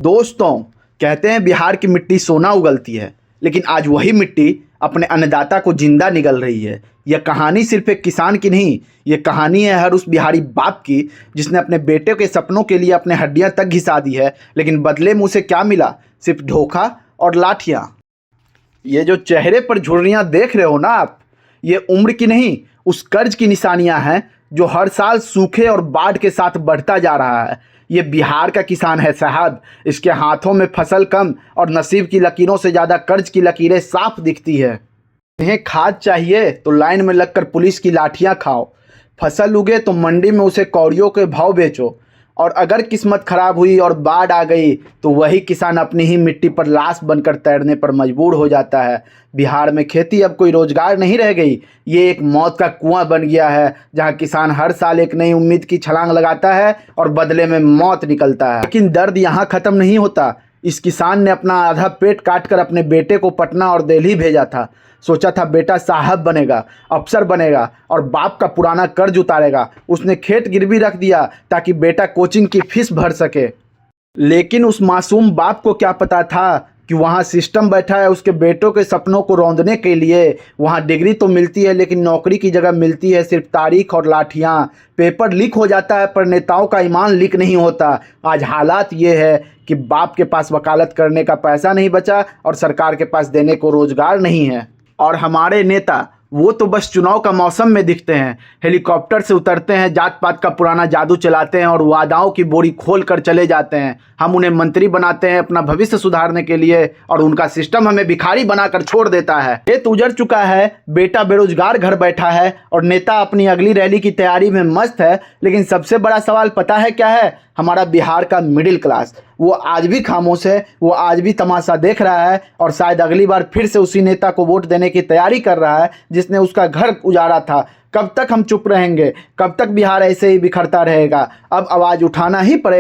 दोस्तों, कहते हैं बिहार की मिट्टी सोना उगलती है, लेकिन आज वही मिट्टी अपने अन्नदाता को जिंदा निगल रही है। यह कहानी सिर्फ एक किसान की नहीं, ये कहानी है हर उस बिहारी बाप की जिसने अपने बेटे के सपनों के लिए अपने हड्डियां तक घिसा दी है, लेकिन बदले में उसे क्या मिला? सिर्फ धोखा और लाठियां। ये जो चेहरे पर झुर्रियां देख रहे हो ना आप, ये उम्र की नहीं, उस कर्ज की निशानियां हैं जो हर साल सूखे और बाढ़ के साथ बढ़ता जा रहा है। ये बिहार का किसान है साहब, इसके हाथों में फसल कम और नसीब की लकीरों से ज़्यादा कर्ज की लकीरें साफ दिखती है। इन्हें खाद चाहिए तो लाइन में लगकर पुलिस की लाठियां खाओ, फसल उगे तो मंडी में उसे कौड़ियों के भाव बेचो, और अगर किस्मत खराब हुई और बाढ़ आ गई तो वही किसान अपनी ही मिट्टी पर लाश बनकर तैरने पर मजबूर हो जाता है। बिहार में खेती अब कोई रोजगार नहीं रह गई, ये एक मौत का कुआं बन गया है जहां किसान हर साल एक नई उम्मीद की छलांग लगाता है और बदले में मौत निकलता है। लेकिन दर्द यहाँ खत्म नहीं होता। इस किसान ने अपना आधा पेट काटकर अपने बेटे को पटना और दिल्ली भेजा था। सोचा था बेटा साहब बनेगा, अफसर बनेगा और बाप का पुराना कर्ज उतारेगा। उसने खेत गिरवी रख दिया ताकि बेटा कोचिंग की फीस भर सके। लेकिन उस मासूम बाप को क्या पता था कि वहाँ सिस्टम बैठा है उसके बेटों के सपनों को रौंदने के लिए। वहाँ डिग्री तो मिलती है लेकिन नौकरी की जगह मिलती है सिर्फ तारीख और लाठियाँ। पेपर लीक हो जाता है पर नेताओं का ईमान लीक नहीं होता। आज हालात ये है कि बाप के पास वकालत करने का पैसा नहीं बचा और सरकार के पास देने को रोजगार नहीं है। और हमारे नेता वो तो बस चुनाव का मौसम में दिखते हैं, हेलीकॉप्टर से उतरते हैं, जात पात का पुराना जादू चलाते हैं और वादाओं की बोरी खोल कर चले जाते हैं। हम उन्हें मंत्री बनाते हैं अपना भविष्य सुधारने के लिए और उनका सिस्टम हमें भिखारी बनाकर छोड़ देता है। खेत उजड़ चुका है, बेटा बेरोजगार घर बैठा है और नेता अपनी अगली रैली की तैयारी में मस्त है। लेकिन सबसे बड़ा सवाल पता है क्या है? हमारा बिहार का मिडिल क्लास, वो आज भी खामोश है, वो आज भी तमाशा देख रहा है और शायद अगली बार फिर से उसी नेता को वोट देने की तैयारी कर रहा है जिसने उसका घर उजाड़ा था। कब तक हम चुप रहेंगे? कब तक बिहार ऐसे ही बिखरता रहेगा? अब आवाज़ उठाना ही पड़ेगा।